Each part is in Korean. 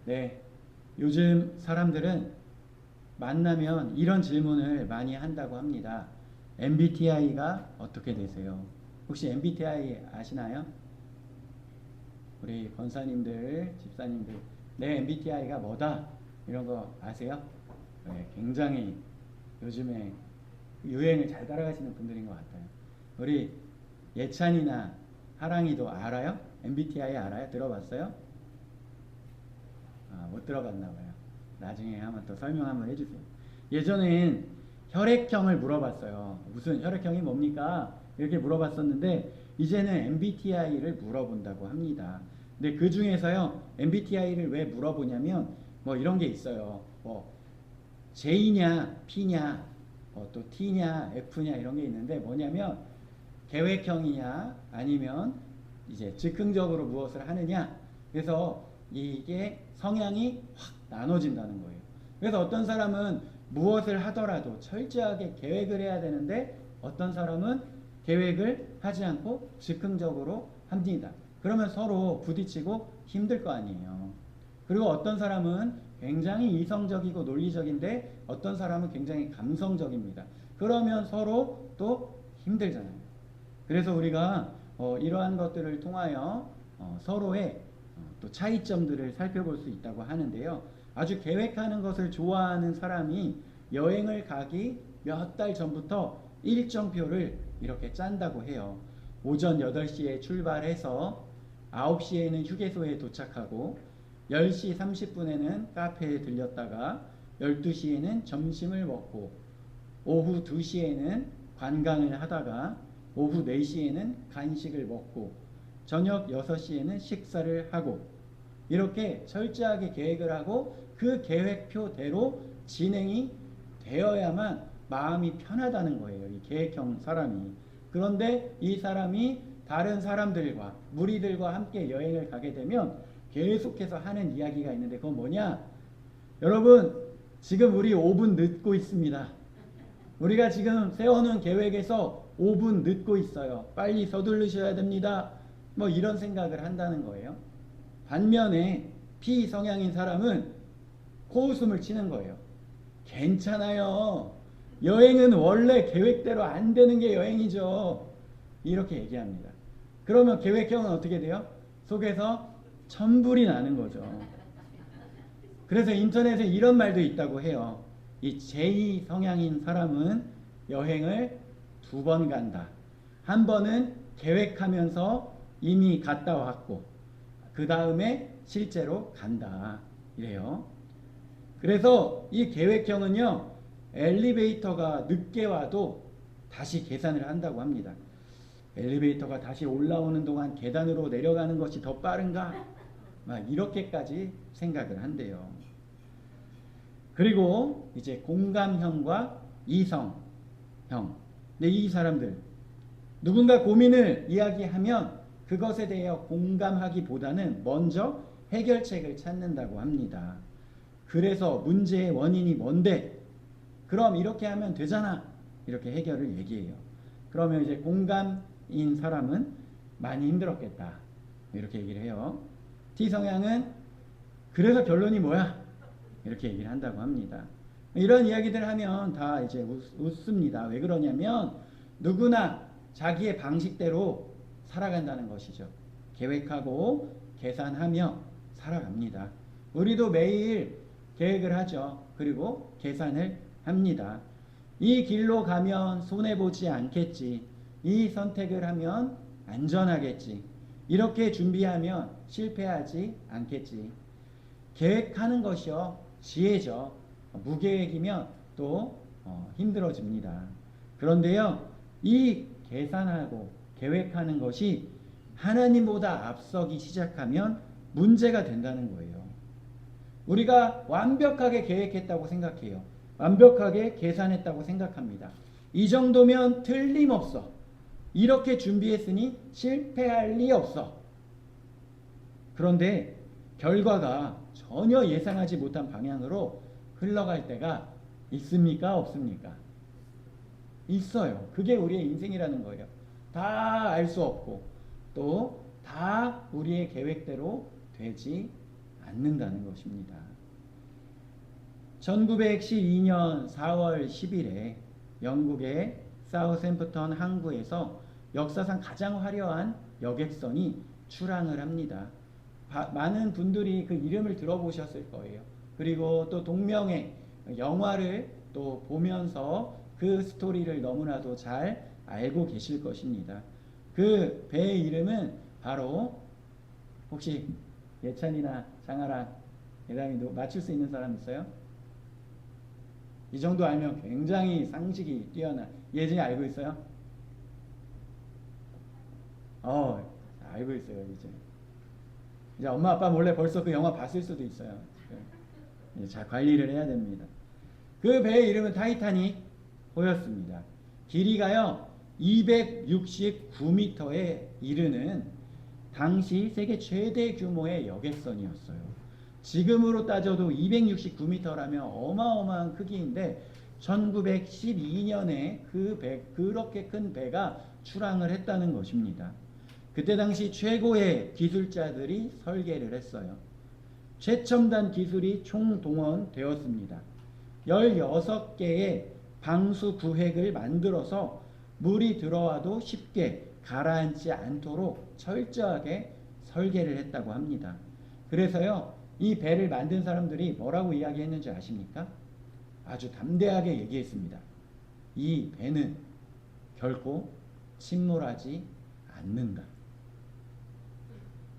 네, 요즘 사람들은 만나면 이런 질문을 많이 한다고 합니다. MBTI가 어떻게 되세요? 혹시 MBTI 아시나요? 우리 권사님들, 집사님들, 내 MBTI가 뭐다? 이런 거 아세요? 네, 굉장히 요즘에 유행을 잘 따라가시는 분들인 것 같아요. 우리 예찬이나 하랑이도 알아요? MBTI 알아요? 들어봤어요? 못 들어봤나 봐요. 나중에 한번 또 설명 한번 해주세요. 예전엔 혈액형을 물어봤어요. 무슨 혈액형이 뭡니까? 이렇게 물어봤었는데 이제는 MBTI를 물어본다고 합니다. 근데 그 중에서요, MBTI를 왜 물어보냐면 뭐 이런 게 있어요. 뭐 J냐, P냐, 또 T냐, F냐 이런 게 있는데 뭐냐면 계획형이냐 아니면 이제 즉흥적으로 무엇을 하느냐. 그래서 이게 성향이 확 나눠진다는 거예요. 그래서 어떤 사람은 무엇을 하더라도 철저하게 계획을 해야 되는데 어떤 사람은 계획을 하지 않고 즉흥적으로 합니다. 그러면 서로 부딪히고 힘들 거 아니에요. 그리고 어떤 사람은 굉장히 이성적이고 논리적인데 어떤 사람은 굉장히 감성적입니다. 그러면 서로 또 힘들잖아요. 그래서 우리가 이러한 것들을 통하여 서로의 또 차이점들을 살펴볼 수 있다고 하는데요. 아주 계획하는 것을 좋아하는 사람이 여행을 가기 몇 달 전부터 일정표를 이렇게 짠다고 해요. 오전 8시에 출발해서 9시에는 휴게소에 도착하고 10시 30분에는 카페에 들렸다가 12시에는 점심을 먹고 오후 2시에는 관광을 하다가 오후 4시에는 간식을 먹고 저녁 6시에는 식사를 하고 이렇게 철저하게 계획을 하고 그 계획표대로 진행이 되어야만 마음이 편하다는 거예요. 이 계획형 사람이. 그런데 이 사람이 다른 사람들과 무리들과 함께 여행을 가게 되면 계속해서 하는 이야기가 있는데 그건 뭐냐? 여러분 지금 우리 5분 늦고 있습니다. 우리가 지금 세워놓은 계획에서 5분 늦고 있어요. 빨리 서두르셔야 됩니다. 뭐 이런 생각을 한다는 거예요. 반면에 피성향인 사람은 코웃음을 치는 거예요. 괜찮아요. 여행은 원래 계획대로 안 되는 게 여행이죠. 이렇게 얘기합니다. 그러면 계획형은 어떻게 돼요? 속에서 천불이 나는 거죠. 그래서 인터넷에 이런 말도 있다고 해요. 이 제2 성향인 사람은 여행을 2번 간다. 한 번은 계획하면서 이미 갔다 왔고 그 다음에 실제로 간다. 이래요. 그래서 이 계획형은요. 엘리베이터가 늦게 와도 다시 계산을 한다고 합니다. 엘리베이터가 다시 올라오는 동안 계단으로 내려가는 것이 더 빠른가? 막 이렇게까지 생각을 한대요. 그리고 이제 공감형과 이성형. 근데 이 사람들 누군가 고민을 이야기하면 그것에 대해 공감하기보다는 먼저 해결책을 찾는다고 합니다. 그래서 문제의 원인이 뭔데? 그럼 이렇게 하면 되잖아. 이렇게 해결을 얘기해요. 그러면 이제 공감인 사람은 많이 힘들었겠다. 이렇게 얘기를 해요. T성향은 그래서 결론이 뭐야? 이렇게 얘기를 한다고 합니다. 이런 이야기들 하면 다 이제 웃습니다. 왜 그러냐면 누구나 자기의 방식대로 살아간다는 것이죠. 계획하고 계산하며 살아갑니다. 우리도 매일 계획을 하죠. 그리고 계산을 합니다. 이 길로 가면 손해보지 않겠지. 이 선택을 하면 안전하겠지. 이렇게 준비하면 실패하지 않겠지. 계획하는 것이요. 지혜죠. 무계획이면 또 힘들어집니다. 그런데요. 이 계산하고 계획하는 것이 하나님보다 앞서기 시작하면 문제가 된다는 거예요. 우리가 완벽하게 계획했다고 생각해요. 완벽하게 계산했다고 생각합니다. 이 정도면 틀림없어. 이렇게 준비했으니 실패할 리 없어. 그런데 결과가 전혀 예상하지 못한 방향으로 흘러갈 때가 있습니까? 없습니까? 있어요. 그게 우리의 인생이라는 거예요. 다 알 수 없고 또 다 우리의 계획대로 되지 않는다는 것입니다. 1912년 4월 10일에 영국의 사우샘프턴 항구에서 역사상 가장 화려한 여객선이 출항을 합니다. 많은 분들이 그 이름을 들어보셨을 거예요. 그리고 또 동명의 영화를 또 보면서 그 스토리를 너무나도 잘 알고 계실 것입니다. 그 배의 이름은 바로, 혹시 예찬이나 장아랑 예담이 맞출 수 있는 사람 있어요? 이 정도 알면 굉장히 상식이 뛰어난. 예진이 알고 있어요? 알고 있어요. 이제 엄마 아빠 몰래 벌써 그 영화 봤을 수도 있어요. 잘 관리를 해야 됩니다. 그 배의 이름은 타이타닉호였습니다. 길이가요 269m에 이르는 당시 세계 최대 규모의 여객선이었어요. 지금으로 따져도 269m라면 어마어마한 크기인데 1912년에 그렇게 큰 배가 출항을 했다는 것입니다. 그때 당시 최고의 기술자들이 설계를 했어요. 최첨단 기술이 총동원되었습니다. 16개의 방수 구획을 만들어서 물이 들어와도 쉽게 가라앉지 않도록 철저하게 설계를 했다고 합니다. 그래서요, 이 배를 만든 사람들이 뭐라고 이야기했는지 아십니까? 아주 담대하게 얘기했습니다. 이 배는 결코 침몰하지 않는다.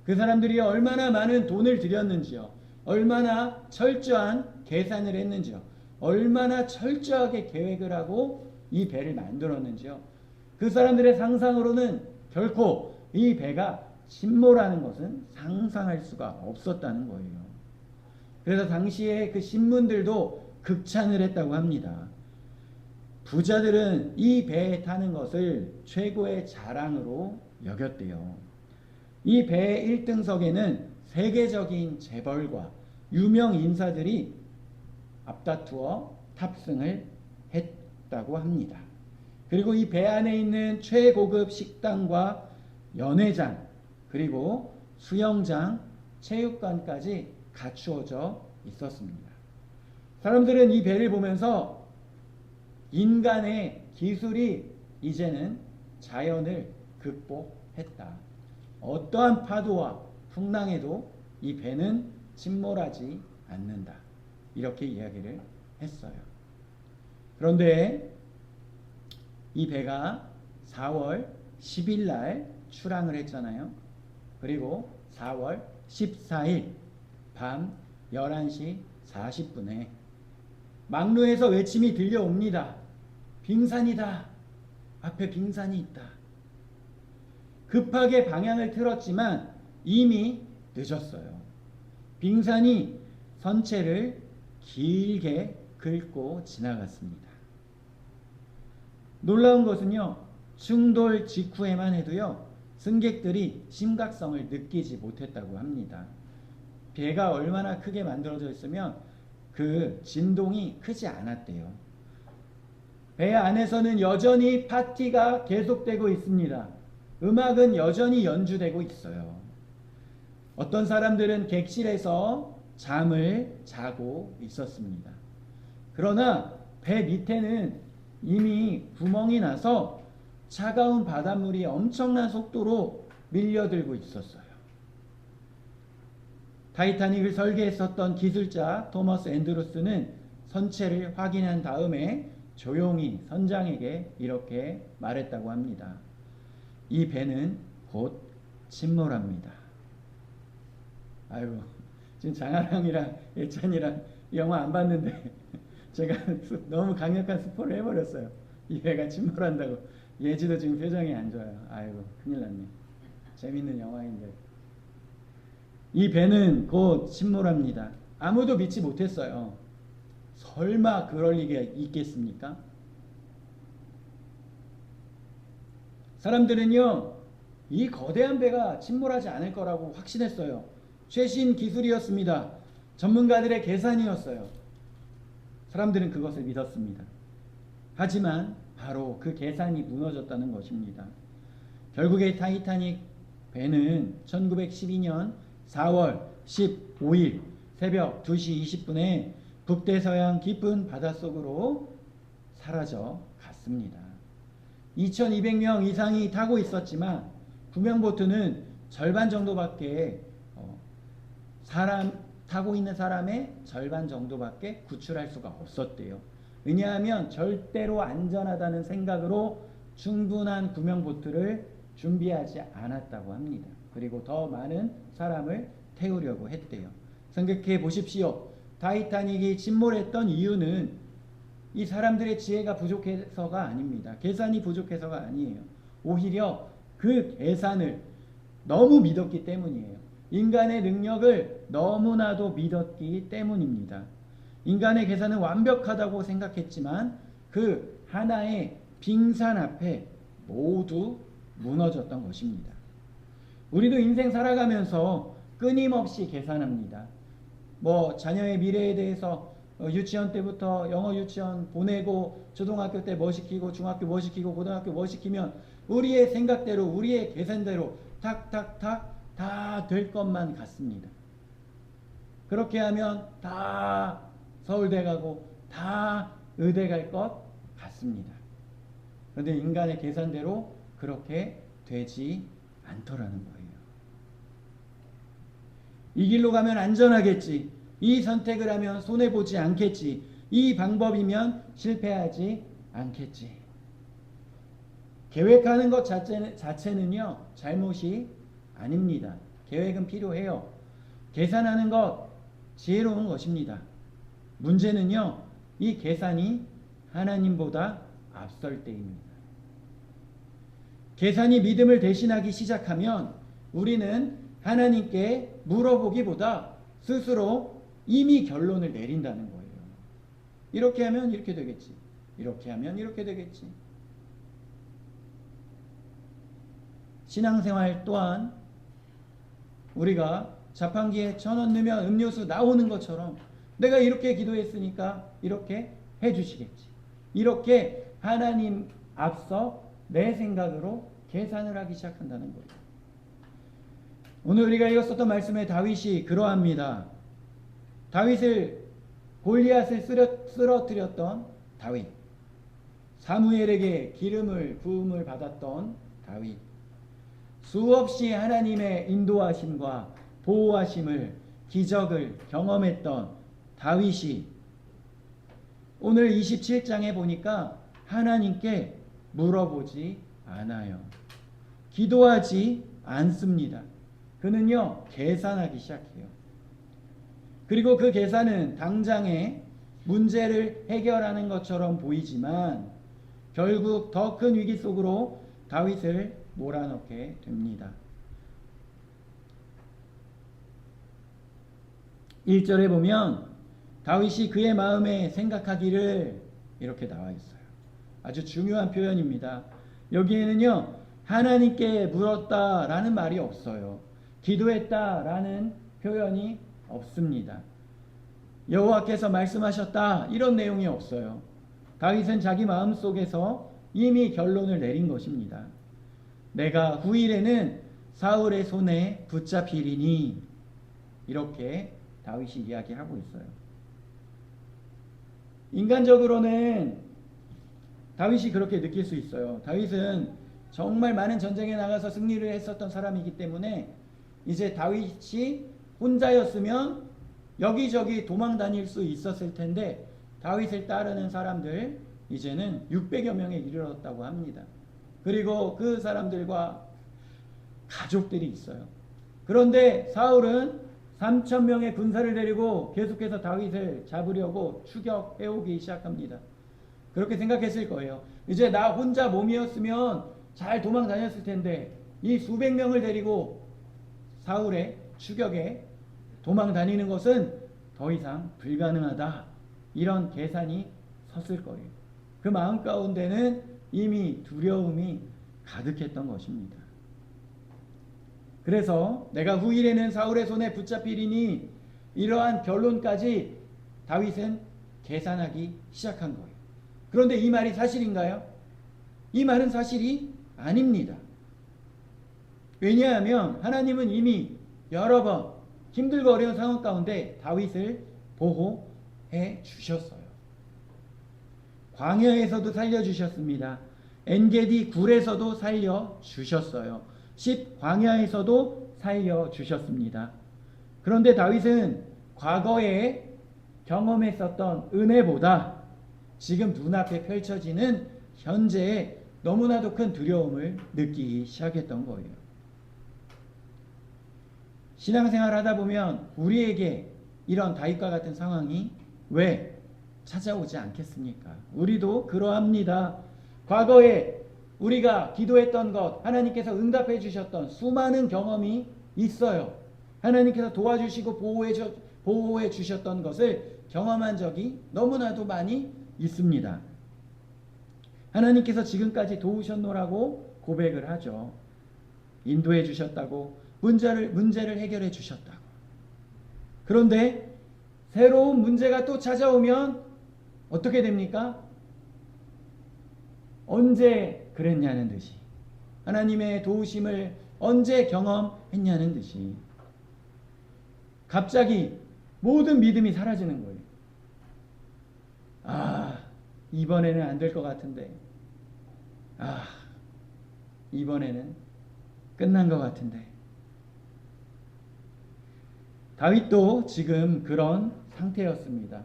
그 사람들이 얼마나 많은 돈을 들였는지요, 얼마나 철저한 계산을 했는지요, 얼마나 철저하게 계획을 하고 이 배를 만들었는지요. 그 사람들의 상상으로는 결코 이 배가 침몰하는 것은 상상할 수가 없었다는 거예요. 그래서 당시에 그 신문들도 극찬을 했다고 합니다. 부자들은 이 배에 타는 것을 최고의 자랑으로 여겼대요. 이 배의 1등석에는 세계적인 재벌과 유명 인사들이 앞다투어 탑승을 했다고 합니다. 그리고 이 배 안에 있는 최고급 식당과 연회장, 그리고 수영장, 체육관까지 갖추어져 있었습니다. 사람들은 이 배를 보면서 인간의 기술이 이제는 자연을 극복했다. 어떠한 파도와 풍랑에도 이 배는 침몰하지 않는다. 이렇게 이야기를 했어요. 그런데 이 배가 4월 10일 날 출항을 했잖아요. 그리고 4월 14일 밤 11시 40분에 막루에서 외침이 들려옵니다. 빙산이다. 앞에 빙산이 있다. 급하게 방향을 틀었지만 이미 늦었어요. 빙산이 선체를 길게 긁고 지나갔습니다. 놀라운 것은요, 충돌 직후에만 해도요, 승객들이 심각성을 느끼지 못했다고 합니다. 배가 얼마나 크게 만들어져 있으면 그 진동이 크지 않았대요. 배 안에서는 여전히 파티가 계속되고 있습니다. 음악은 여전히 연주되고 있어요. 어떤 사람들은 객실에서 잠을 자고 있었습니다. 그러나 배 밑에는 이미 구멍이 나서 차가운 바닷물이 엄청난 속도로 밀려들고 있었어요. 타이타닉을 설계했었던 기술자 토머스 앤드루스는 선체를 확인한 다음에 조용히 선장에게 이렇게 말했다고 합니다. 이 배는 곧 침몰합니다. 아이고, 지금 장아랑이랑 예찬이랑 영화 안 봤는데 제가 너무 강력한 스포를 해버렸어요. 이 배가 침몰한다고. 예지도 지금 표정이 안 좋아요. 아이고, 큰일 났네. 재밌는 영화인데. 이 배는 곧 침몰합니다. 아무도 믿지 못했어요. 설마 그럴 리가 있겠습니까? 사람들은요, 이 거대한 배가 침몰하지 않을 거라고 확신했어요. 최신 기술이었습니다. 전문가들의 계산이었어요. 사람들은 그것을 믿었습니다. 하지만 바로 그 계산이 무너졌다는 것입니다. 결국에 타이타닉 배는 1912년 4월 15일 새벽 2시 20분에 북대서양 깊은 바닷속으로 사라져 갔습니다. 2200명 이상이 타고 있었지만 구명보트는 절반 정도밖에 사람 타고 있는 사람의 절반 정도밖에 구출할 수가 없었대요. 왜냐하면 절대로 안전하다는 생각으로 충분한 구명보트를 준비하지 않았다고 합니다. 그리고 더 많은 사람을 태우려고 했대요. 생각해 보십시오. 타이타닉이 침몰했던 이유는 이 사람들의 지혜가 부족해서가 아닙니다. 계산이 부족해서가 아니에요. 오히려 그 계산을 너무 믿었기 때문이에요. 인간의 능력을 너무나도 믿었기 때문입니다. 인간의 계산은 완벽하다고 생각했지만 그 하나의 빙산 앞에 모두 무너졌던 것입니다. 우리도 인생 살아가면서 끊임없이 계산합니다. 자녀의 미래에 대해서 유치원 때부터 영어 유치원 보내고 초등학교 때 뭐 시키고 중학교 뭐 시키고 고등학교 뭐 시키면 우리의 생각대로 우리의 계산대로 탁탁탁 다 될 것만 같습니다. 그렇게 하면 다 서울대 가고 다 의대 갈 것 같습니다. 그런데 인간의 계산대로 그렇게 되지 않더라는 거예요. 이 길로 가면 안전하겠지. 이 선택을 하면 손해보지 않겠지. 이 방법이면 실패하지 않겠지. 계획하는 것 자체는요, 잘못이 아닙니다. 계획은 필요해요. 계산하는 것 지혜로운 것입니다. 문제는요, 이 계산이 하나님보다 앞설 때입니다. 계산이 믿음을 대신하기 시작하면 우리는 하나님께 물어보기보다 스스로 이미 결론을 내린다는 거예요. 이렇게 하면 이렇게 되겠지. 이렇게 하면 이렇게 되겠지. 신앙생활 또한 우리가 자판기에 1,000원 넣으면 음료수 나오는 것처럼 내가 이렇게 기도했으니까 이렇게 해주시겠지. 이렇게 하나님 앞서 내 생각으로 계산을 하기 시작한다는 거예요. 오늘 우리가 읽었었던 말씀에 다윗이 그러합니다. 골리앗을 쓰러뜨렸던 다윗, 사무엘에게 부음을 받았던 다윗, 수없이 하나님의 인도하심과 보호하심을, 기적을 경험했던 다윗이 오늘 27장에 보니까 하나님께 물어보지 않아요. 기도하지 않습니다. 그는요, 계산하기 시작해요. 그리고 그 계산은 당장의 문제를 해결하는 것처럼 보이지만 결국 더 큰 위기 속으로 다윗을 몰아넣게 됩니다. 1절에 보면 다윗이 그의 마음에 생각하기를 이렇게 나와 있어요. 아주 중요한 표현입니다. 여기에는요, 하나님께 물었다라는 말이 없어요. 기도했다라는 표현이 없습니다. 여호와께서 말씀하셨다 이런 내용이 없어요. 다윗은 자기 마음속에서 이미 결론을 내린 것입니다. 내가 후일에는 사울의 손에 붙잡히리니, 이렇게 다윗이 이야기하고 있어요. 인간적으로는 다윗이 그렇게 느낄 수 있어요. 다윗은 정말 많은 전쟁에 나가서 승리를 했었던 사람이기 때문에 이제 다윗이 혼자였으면 여기저기 도망 다닐 수 있었을 텐데 다윗을 따르는 사람들 이제는 600여 명에 이르렀다고 합니다. 그리고 그 사람들과 가족들이 있어요. 그런데 사울은 3,000명의 군사를 데리고 계속해서 다윗을 잡으려고 추격해오기 시작합니다. 그렇게 생각했을 거예요. 이제 나 혼자 몸이었으면 잘 도망 다녔을 텐데 이 수백 명을 데리고 사울의 추격에 도망 다니는 것은 더 이상 불가능하다. 이런 계산이 섰을 거예요. 그 마음 가운데는 이미 두려움이 가득했던 것입니다. 그래서 내가 후일에는 사울의 손에 붙잡히리니, 이러한 결론까지 다윗은 계산하기 시작한 거예요. 그런데 이 말이 사실인가요? 이 말은 사실이 아닙니다. 왜냐하면 하나님은 이미 여러 번 힘들고 어려운 상황 가운데 다윗을 보호해 주셨어요. 광야에서도 살려주셨습니다. 엔게디 굴에서도 살려주셨어요. 10 광야에서도 살려주셨습니다. 그런데 다윗은 과거에 경험했었던 은혜보다 지금 눈앞에 펼쳐지는 현재에 너무나도 큰 두려움을 느끼기 시작했던 거예요. 신앙생활 하다 보면 우리에게 이런 다윗과 같은 상황이 왜 찾아오지 않겠습니까? 우리도 그러합니다. 과거에 우리가 기도했던 것, 하나님께서 응답해 주셨던 수많은 경험이 있어요. 하나님께서 도와주시고 보호해 주셨던 것을 경험한 적이 너무나도 많이 있습니다. 하나님께서 지금까지 도우셨노라고 고백을 하죠. 인도해 주셨다고, 문제를 해결해 주셨다고. 그런데 새로운 문제가 또 찾아오면 어떻게 됩니까? 언제 그랬냐는 듯이, 하나님의 도우심을 언제 경험했냐는 듯이 갑자기 모든 믿음이 사라지는 거예요. 아, 이번에는 안 될 것 같은데, 아, 이번에는 끝난 것 같은데. 다윗도 지금 그런 상태였습니다.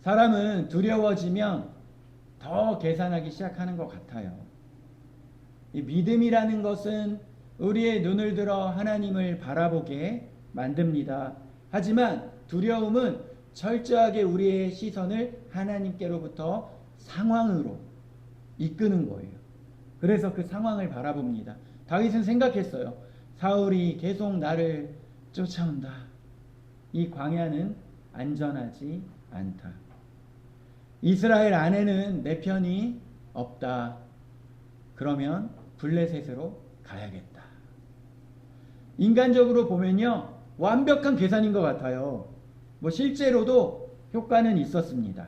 사람은 두려워지면 더 계산하기 시작하는 것 같아요. 이 믿음이라는 것은 우리의 눈을 들어 하나님을 바라보게 만듭니다. 하지만 두려움은 철저하게 우리의 시선을 하나님께로부터 상황으로 이끄는 거예요. 그래서 그 상황을 바라봅니다. 다윗은 생각했어요. 사울이 계속 나를 쫓아온다. 이 광야는 안전하지 않다. 이스라엘 안에는 내 편이 없다. 그러면 블레셋으로 가야겠다. 인간적으로 보면요, 완벽한 계산인 것 같아요. 실제로도 효과는 있었습니다.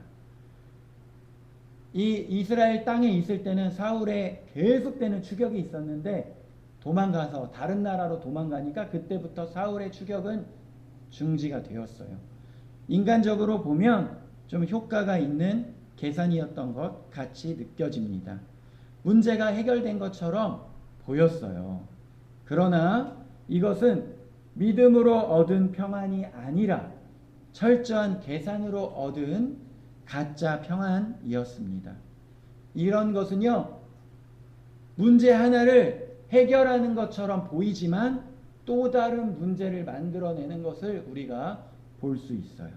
이 이스라엘 땅에 있을 때는 사울의 계속되는 추격이 있었는데 도망가서 다른 나라로 도망가니까 그때부터 사울의 추격은 중지가 되었어요. 인간적으로 보면 좀 효과가 있는 계산이었던 것 같이 느껴집니다. 문제가 해결된 것처럼 보였어요. 그러나 이것은 믿음으로 얻은 평안이 아니라 철저한 계산으로 얻은 가짜 평안이었습니다. 이런 것은요, 문제 하나를 해결하는 것처럼 보이지만 또 다른 문제를 만들어내는 것을 우리가 볼 수 있어요.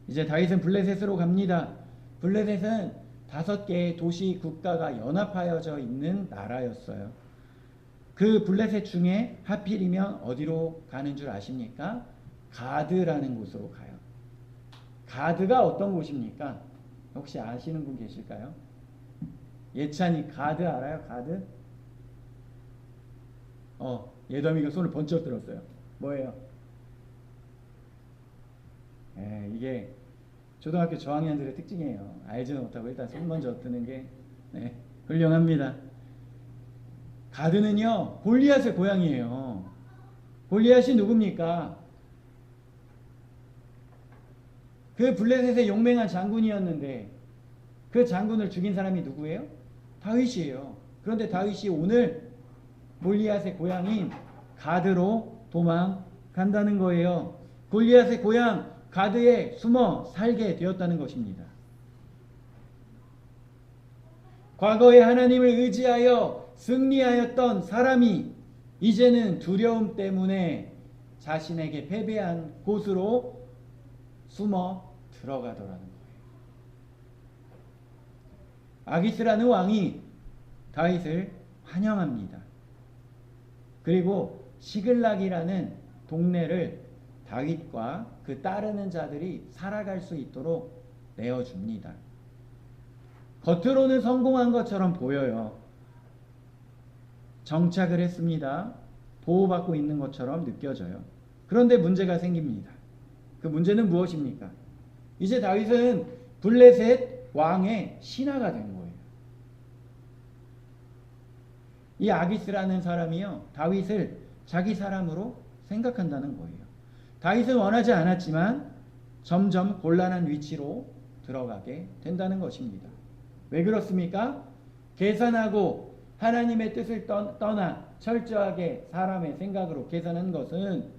이제 다윗은 블레셋으로 갑니다. 블레셋은 5개의 도시 국가가 연합하여져 있는 나라였어요. 그 블레셋 중에 하필이면 어디로 가는 줄 아십니까? 가드라는 곳으로 가요. 가드가 어떤 곳입니까? 혹시 아시는 분 계실까요? 예찬이 가드 알아요? 가드? 예덤이가 손을 번쩍 들었어요. 뭐예요? 이게 초등학교 저학년들의 특징이에요. 알지는 못하고 일단 손 먼저 드는 게 훌륭합니다. 가드는요, 골리앗의 고향이에요. 골리앗이 누굽니까? 그 블레셋의 용맹한 장군이었는데 그 장군을 죽인 사람이 누구예요? 다윗이에요. 그런데 다윗이 오늘 골리앗의 고향인 가드로 도망간다는 거예요. 골리앗의 고향 가드에 숨어 살게 되었다는 것입니다. 과거에 하나님을 의지하여 승리하였던 사람이 이제는 두려움 때문에 자신에게 패배한 곳으로 숨어 들어가더라는 거예요. 아기스라는 왕이 다윗을 환영합니다. 그리고 시글락이라는 동네를 다윗과 그 따르는 자들이 살아갈 수 있도록 내어줍니다. 겉으로는 성공한 것처럼 보여요. 정착을 했습니다. 보호받고 있는 것처럼 느껴져요. 그런데 문제가 생깁니다. 그 문제는 무엇입니까? 이제 다윗은 블레셋 왕의 신하가 된 거예요. 이 아기스라는 사람이요, 다윗을 자기 사람으로 생각한다는 거예요. 다윗은 원하지 않았지만 점점 곤란한 위치로 들어가게 된다는 것입니다. 왜 그렇습니까? 계산하고 하나님의 뜻을 떠나 철저하게 사람의 생각으로 계산한 것은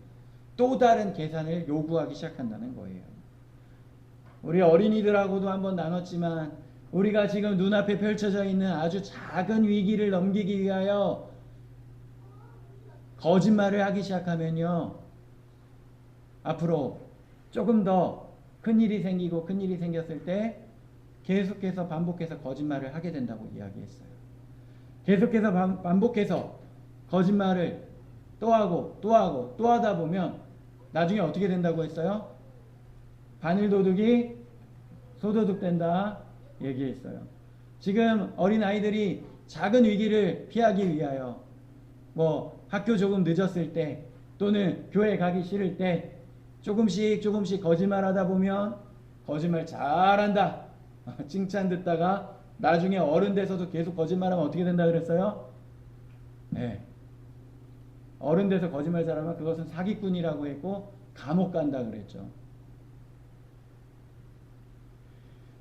또 다른 계산을 요구하기 시작한다는 거예요. 우리 어린이들하고도 한번 나눴지만 우리가 지금 눈앞에 펼쳐져 있는 아주 작은 위기를 넘기기 위하여 거짓말을 하기 시작하면요, 앞으로 조금 더 큰일이 생기고 큰일이 생겼을 때 계속해서 반복해서 거짓말을 하게 된다고 이야기했어요. 계속해서 반복해서 거짓말을 또 하고 또 하고 또 하다 보면 나중에 어떻게 된다고 했어요? 바늘도둑이 소도둑 된다 얘기했어요. 지금 어린아이들이 작은 위기를 피하기 위하여 뭐 학교 조금 늦었을 때 또는 교회 가기 싫을 때 조금씩 거짓말 하다 보면 거짓말 잘한다 칭찬 듣다가 나중에 어른 돼서도 계속 거짓말하면 어떻게 된다 그랬어요? 네. 어른 돼서 거짓말 잘하면 그것은 사기꾼이라고 했고 감옥 간다 그랬죠.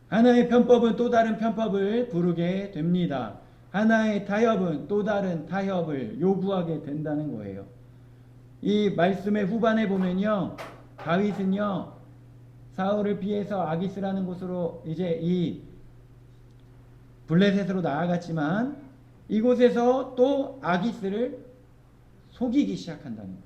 하나의 편법은 또 다른 편법을 부르게 됩니다. 하나의 타협은 또 다른 타협을 요구하게 된다는 거예요. 이 말씀의 후반에 보면요, 다윗은요 사울을 피해서 아기스라는 곳으로 이제 이 블레셋으로 나아갔지만 이곳에서 또 아기스를 속이기 시작한다는 거예요.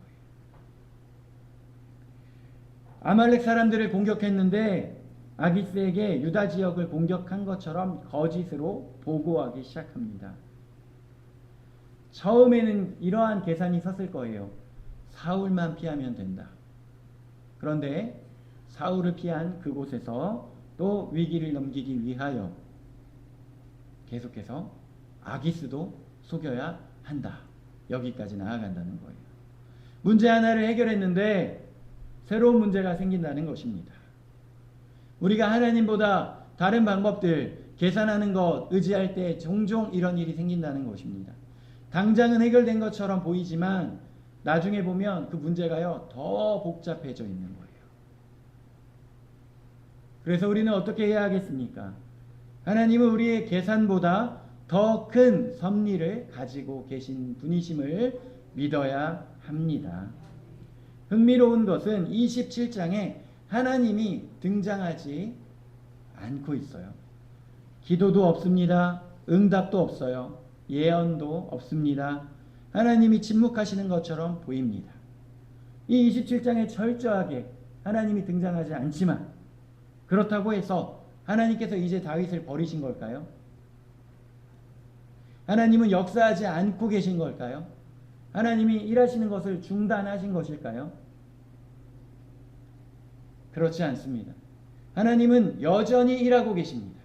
아말렉 사람들을 공격했는데 아기스에게 유다 지역을 공격한 것처럼 거짓으로 보고하기 시작합니다. 처음에는 이러한 계산이 섰을 거예요. 사울만 피하면 된다. 그런데 사울을 피한 그곳에서 또 위기를 넘기기 위하여 계속해서 아기스도 속여야 한다. 여기까지 나아간다는 거예요. 문제 하나를 해결했는데 새로운 문제가 생긴다는 것입니다. 우리가 하나님보다 다른 방법들 계산하는 것 의지할 때 종종 이런 일이 생긴다는 것입니다. 당장은 해결된 것처럼 보이지만 나중에 보면 그 문제가요 더 복잡해져 있는 거예요. 그래서 우리는 어떻게 해야 하겠습니까? 하나님은 우리의 계산보다 더 큰 섭리를 가지고 계신 분이심을 믿어야 합니다. 흥미로운 것은 27장에 하나님이 등장하지 않고 있어요. 기도도 없습니다. 응답도 없어요. 예언도 없습니다. 하나님이 침묵하시는 것처럼 보입니다. 이 27장에 철저하게 하나님이 등장하지 않지만 그렇다고 해서 하나님께서 이제 다윗을 버리신 걸까요? 하나님은 역사하지 않고 계신 걸까요? 하나님이 일하시는 것을 중단하신 것일까요? 그렇지 않습니다. 하나님은 여전히 일하고 계십니다.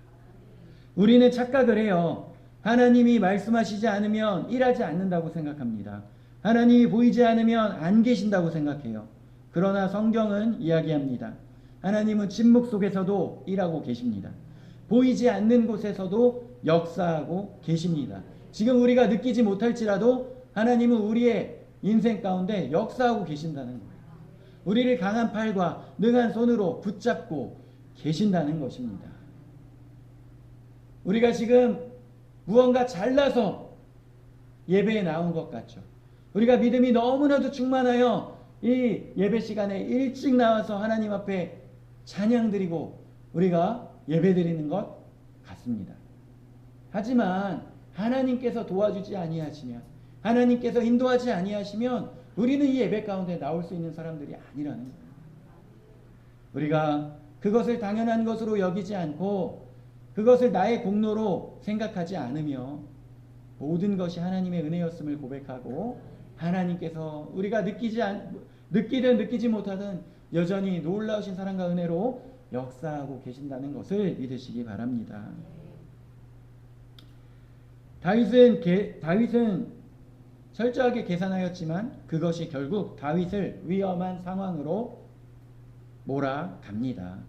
우리는 착각을 해요. 하나님이 말씀하시지 않으면 일하지 않는다고 생각합니다. 하나님이 보이지 않으면 안 계신다고 생각해요. 그러나 성경은 이야기합니다. 하나님은 침묵 속에서도 일하고 계십니다. 보이지 않는 곳에서도 역사하고 계십니다. 지금 우리가 느끼지 못할지라도 하나님은 우리의 인생 가운데 역사하고 계신다는 거예요. 우리를 강한 팔과 능한 손으로 붙잡고 계신다는 것입니다. 우리가 지금 무언가 잘나서 예배에 나온 것 같죠. 우리가 믿음이 너무나도 충만하여 이 예배 시간에 일찍 나와서 하나님 앞에 찬양 드리고 우리가 예배 드리는 것 같습니다. 하지만 하나님께서 도와주지 아니하시면, 하나님께서 인도하지 아니하시면 우리는 이 예배 가운데 나올 수 있는 사람들이 아니라는 거예요. 우리가 그것을 당연한 것으로 여기지 않고 그것을 나의 공로로 생각하지 않으며 모든 것이 하나님의 은혜였음을 고백하고 하나님께서 우리가 느끼든 느끼지 못하든 여전히 놀라우신 사랑과 은혜로 역사하고 계신다는 것을 믿으시기 바랍니다. 다윗은 철저하게 계산하였지만 그것이 결국 다윗을 위험한 상황으로 몰아갑니다.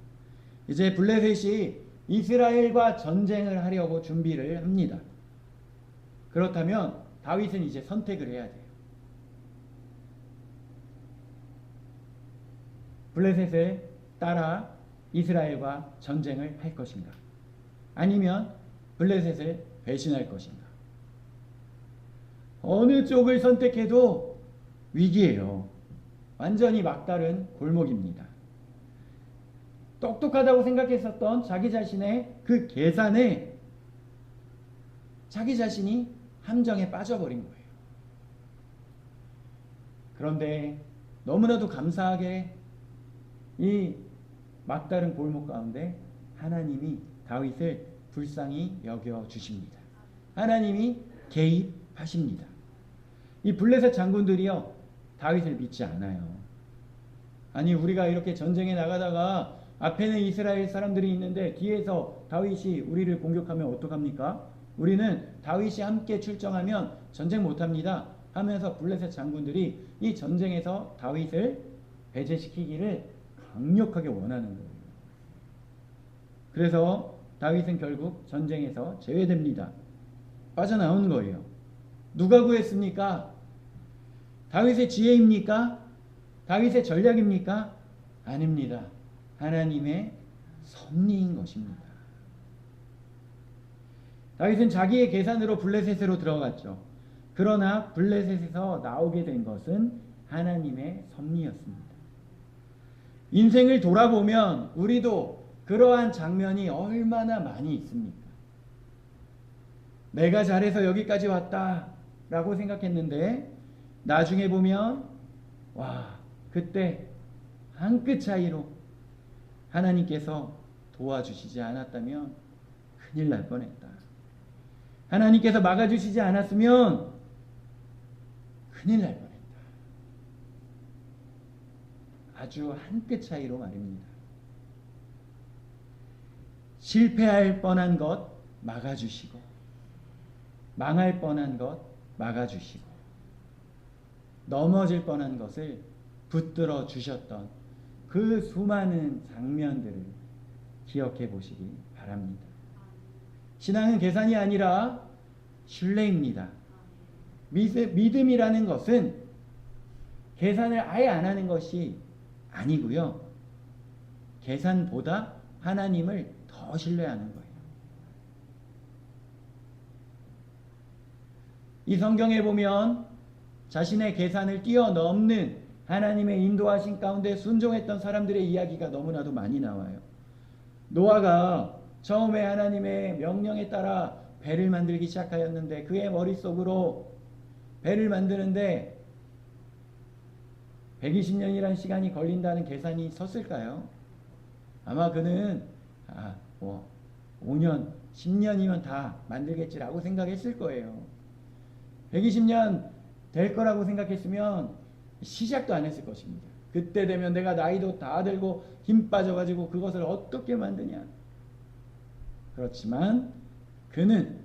이제 블레셋이 이스라엘과 전쟁을 하려고 준비를 합니다. 그렇다면 다윗은 이제 선택을 해야 돼요. 블레셋을 따라 이스라엘과 전쟁을 할 것인가? 아니면 블레셋을 배신할 것인가? 어느 쪽을 선택해도 위기예요. 완전히 막다른 골목입니다. 똑똑하다고 생각했었던 자기 자신의 그 계산에 자기 자신이 함정에 빠져버린 거예요. 그런데 너무나도 감사하게 이 막다른 골목 가운데 하나님이 다윗을 불쌍히 여겨 주십니다. 하나님이 개입하십니다. 이 블레셋 장군들이요, 다윗을 믿지 않아요. 아니, 우리가 이렇게 전쟁에 나가다가 앞에는 이스라엘 사람들이 있는데 뒤에서 다윗이 우리를 공격하면 어떡합니까? 우리는 다윗이 함께 출정하면 전쟁 못합니다 하면서 블레셋 장군들이 이 전쟁에서 다윗을 배제시키기를 강력하게 원하는 거예요. 그래서 다윗은 결국 전쟁에서 제외됩니다. 빠져나온 거예요. 누가 구했습니까? 다윗의 지혜입니까? 다윗의 전략입니까? 아닙니다. 하나님의 섭리인 것입니다. 다윗은 자기의 계산으로 블레셋으로 들어갔죠. 그러나 블레셋에서 나오게 된 것은 하나님의 섭리였습니다. 인생을 돌아보면 우리도 그러한 장면이 얼마나 많이 있습니까? 내가 잘해서 여기까지 왔다 라고 생각했는데 나중에 보면 와, 그때 한 끗 차이로 하나님께서 도와주시지 않았다면 큰일 날 뻔했다. 하나님께서 막아주시지 않았으면 큰일 날 뻔했다. 아주 한 끗 차이로 말입니다. 실패할 뻔한 것 막아주시고 망할 뻔한 것 막아주시고 넘어질 뻔한 것을 붙들어 주셨던 그 수많은 장면들을 기억해 보시기 바랍니다. 신앙은 계산이 아니라 신뢰입니다. 믿음이라는 것은 계산을 아예 안 하는 것이 아니고요. 계산보다 하나님을 더 신뢰하는 거예요. 이 성경에 보면 자신의 계산을 뛰어넘는 하나님의 인도하신 가운데 순종했던 사람들의 이야기가 너무나도 많이 나와요. 노아가 처음에 하나님의 명령에 따라 배를 만들기 시작하였는데 그의 머릿속으로 배를 만드는데 120년이라는 시간이 걸린다는 계산이 섰을까요? 아마 그는 5년, 10년이면 다 만들겠지라고 생각했을 거예요. 120년 될 거라고 생각했으면 시작도 안 했을 것입니다. 그때 되면 내가 나이도 다 들고 힘 빠져가지고 그것을 어떻게 만드냐. 그렇지만 그는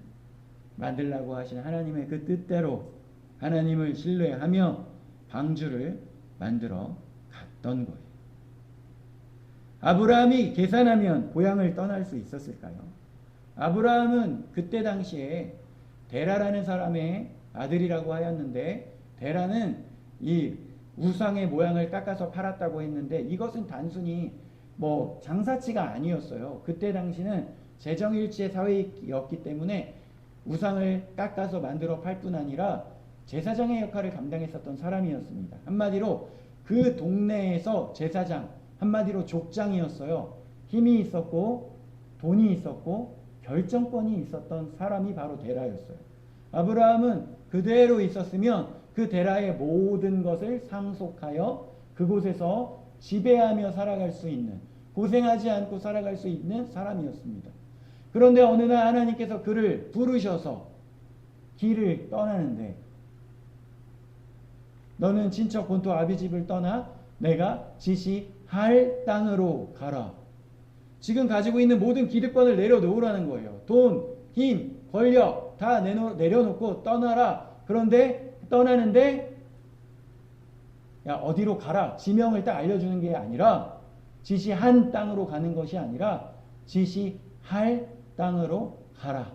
만들라고 하신 하나님의 그 뜻대로 하나님을 신뢰하며 방주를 만들어 갔던 거예요. 아브라함이 계산하면 고향을 떠날 수 있었을까요? 아브라함은 그때 당시에 데라라는 사람의 아들이라고 하였는데 데라는 이 우상의 모양을 깎아서 팔았다고 했는데 이것은 단순히 장사치가 아니었어요. 그때 당시는 재정일치의 사회였기 때문에 우상을 깎아서 만들어 팔 뿐 아니라 제사장의 역할을 감당했었던 사람이었습니다. 한마디로 그 동네에서 제사장, 한마디로 족장이었어요. 힘이 있었고 돈이 있었고 결정권이 있었던 사람이 바로 데라였어요. 아브라함은 그대로 있었으면 그 데라의 모든 것을 상속하여 그곳에서 지배하며 살아갈 수 있는, 고생하지 않고 살아갈 수 있는 사람이었습니다. 그런데 어느 날 하나님께서 그를 부르셔서 길을 떠나는데 너는 친척 본토 아비 집을 떠나 내가 지시할 땅으로 가라. 지금 가지고 있는 모든 기득권을 내려놓으라는 거예요. 돈, 힘, 권력 다 내려놓고 떠나라. 그런데 떠나는데 야 어디로 가라. 지명을 딱 알려주는 게 아니라 지시한 땅으로 가는 것이 아니라 지시할 땅으로 가라.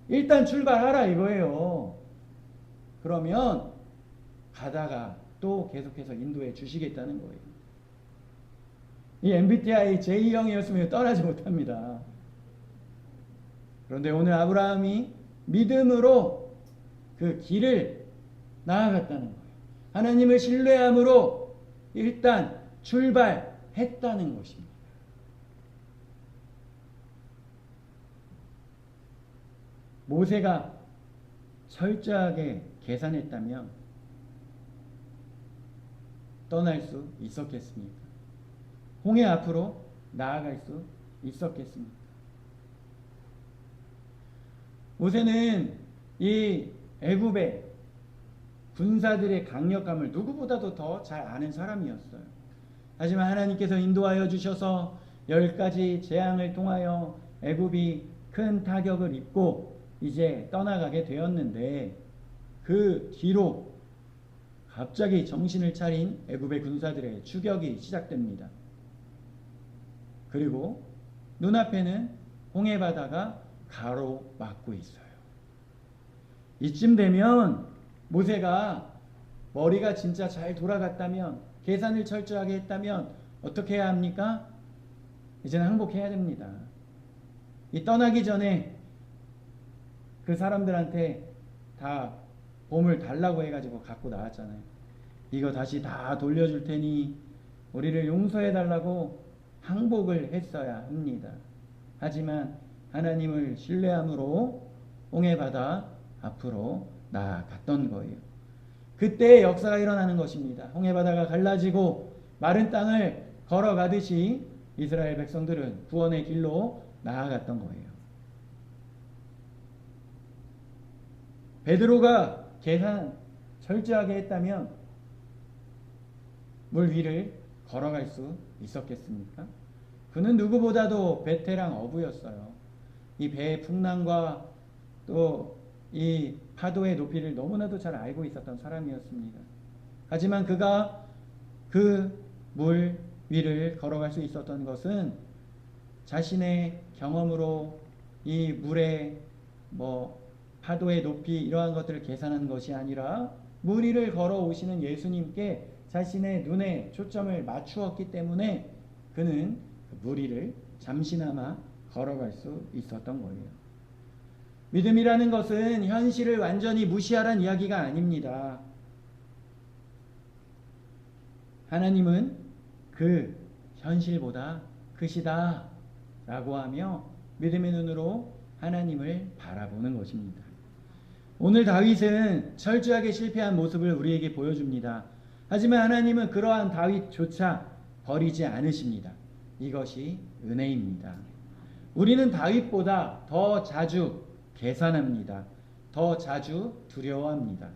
일단 출발하라 이거예요. 그러면 가다가 또 계속해서 인도해 주시겠다는 거예요. 이 MBTI J형이었으면 떠나지 못합니다. 그런데 오늘 아브라함이 믿음으로 그 길을 나아갔다는 거예요. 하나님을 신뢰함으로 일단 출발했다는 것입니다. 모세가 철저하게 계산했다면 떠날 수 있었겠습니까? 홍해 앞으로 나아갈 수 있었겠습니까? 모세는 이 애굽의 군사들의 강력함을 누구보다도 더 잘 아는 사람이었어요. 하지만 하나님께서 인도하여 주셔서 10가지 재앙을 통하여 애굽이 큰 타격을 입고 이제 떠나가게 되었는데, 그 뒤로 갑자기 정신을 차린 애굽의 군사들의 추격이 시작됩니다. 그리고 눈앞에는 홍해바다가 가로막고 있어요. 이쯤 되면 모세가 머리가 진짜 잘 돌아갔다면, 계산을 철저하게 했다면 어떻게 해야 합니까? 이제는 항복해야 됩니다. 이 떠나기 전에 그 사람들한테 다 보물 달라고 해가지고 갖고 나왔잖아요. 이거 다시 다 돌려줄 테니 우리를 용서해 달라고 항복을 했어야 합니다. 하지만 하나님을 신뢰함으로 홍해바다 앞으로 나아갔던 거예요. 그때 역사가 일어나는 것입니다. 홍해바다가 갈라지고 마른 땅을 걸어가듯이 이스라엘 백성들은 구원의 길로 나아갔던 거예요. 베드로가 계산 철저하게 했다면 물 위를 걸어갈 수 있었겠습니까? 그는 누구보다도 베테랑 어부였어요. 이 배의 풍랑과 또 이 파도의 높이를 너무나도 잘 알고 있었던 사람이었습니다. 하지만 그가 그 물 위를 걸어갈 수 있었던 것은 자신의 경험으로 이 물의 파도의 높이 이러한 것들을 계산한 것이 아니라 물 위를 걸어오시는 예수님께 자신의 눈에 초점을 맞추었기 때문에 그는 물 위를 잠시나마 걸어갈 수 있었던 거예요. 믿음이라는 것은 현실을 완전히 무시하라는 이야기가 아닙니다. 하나님은 그 현실보다 크시다 라고 하며 믿음의 눈으로 하나님을 바라보는 것입니다. 오늘 다윗은 철저하게 실패한 모습을 우리에게 보여줍니다. 하지만 하나님은 그러한 다윗조차 버리지 않으십니다. 이것이 은혜입니다. 우리는 다윗보다 더 자주 계산합니다. 더 자주 두려워합니다.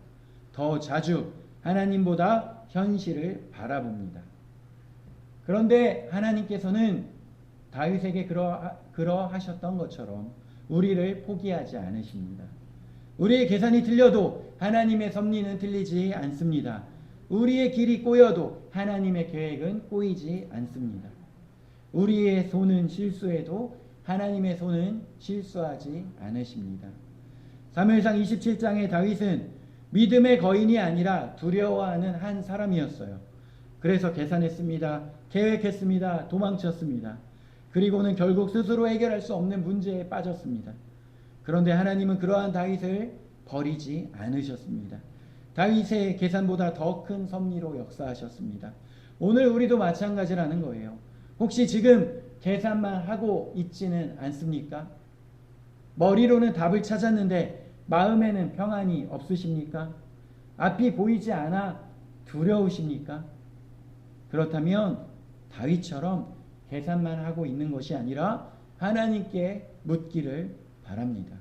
더 자주 하나님보다 현실을 바라봅니다. 그런데 하나님께서는 다윗에게 그러하셨던 것처럼 우리를 포기하지 않으십니다. 우리의 계산이 틀려도 하나님의 섭리는 틀리지 않습니다. 우리의 길이 꼬여도 하나님의 계획은 꼬이지 않습니다. 우리의 손은 실수해도 하나님의 손은 실수하지 않으십니다. 사무엘상 27장의 다윗은 믿음의 거인이 아니라 두려워하는 한 사람이었어요. 그래서 계산했습니다. 계획했습니다. 도망쳤습니다. 그리고는 결국 스스로 해결할 수 없는 문제에 빠졌습니다. 그런데 하나님은 그러한 다윗을 버리지 않으셨습니다. 다윗의 계산보다 더 큰 섭리로 역사하셨습니다. 오늘 우리도 마찬가지라는 거예요. 혹시 지금 계산만 하고 있지는 않습니까? 머리로는 답을 찾았는데 마음에는 평안이 없으십니까? 앞이 보이지 않아 두려우십니까? 그렇다면 다윗처럼 계산만 하고 있는 것이 아니라 하나님께 묻기를 바랍니다.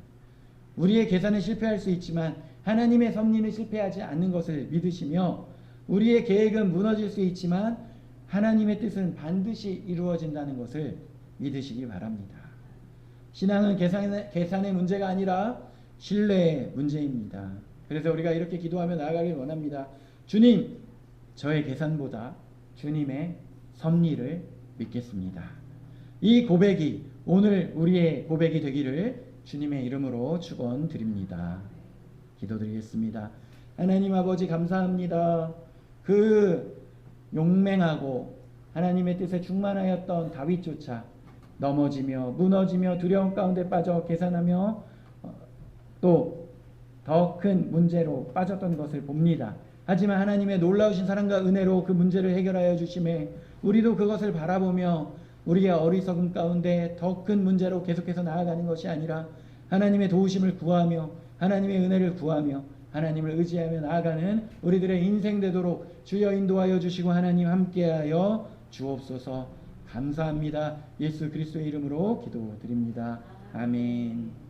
우리의 계산은 실패할 수 있지만 하나님의 섭리는 실패하지 않는 것을 믿으시며, 우리의 계획은 무너질 수 있지만 하나님의 뜻은 반드시 이루어진다는 것을 믿으시기 바랍니다. 신앙은 계산의 문제가 아니라 신뢰의 문제입니다. 그래서 우리가 이렇게 기도하며 나아가길 원합니다. 주님, 저의 계산보다 주님의 섭리를 믿겠습니다. 이 고백이 오늘 우리의 고백이 되기를 주님의 이름으로 축원드립니다. 기도드리겠습니다. 하나님 아버지 감사합니다. 그 용맹하고 하나님의 뜻에 충만하였던 다윗조차 넘어지며 무너지며 두려움 가운데 빠져 계산하며 또 더 큰 문제로 빠졌던 것을 봅니다. 하지만 하나님의 놀라우신 사랑과 은혜로 그 문제를 해결하여 주심에 우리도 그것을 바라보며 우리의 어리석음 가운데 더 큰 문제로 계속해서 나아가는 것이 아니라 하나님의 도우심을 구하며 하나님의 은혜를 구하며 하나님을 의지하며 나아가는 우리들의 인생 되도록 주여 인도하여 주시고 하나님 함께하여 주옵소서. 감사합니다. 예수 그리스도의 이름으로 기도드립니다. 아멘.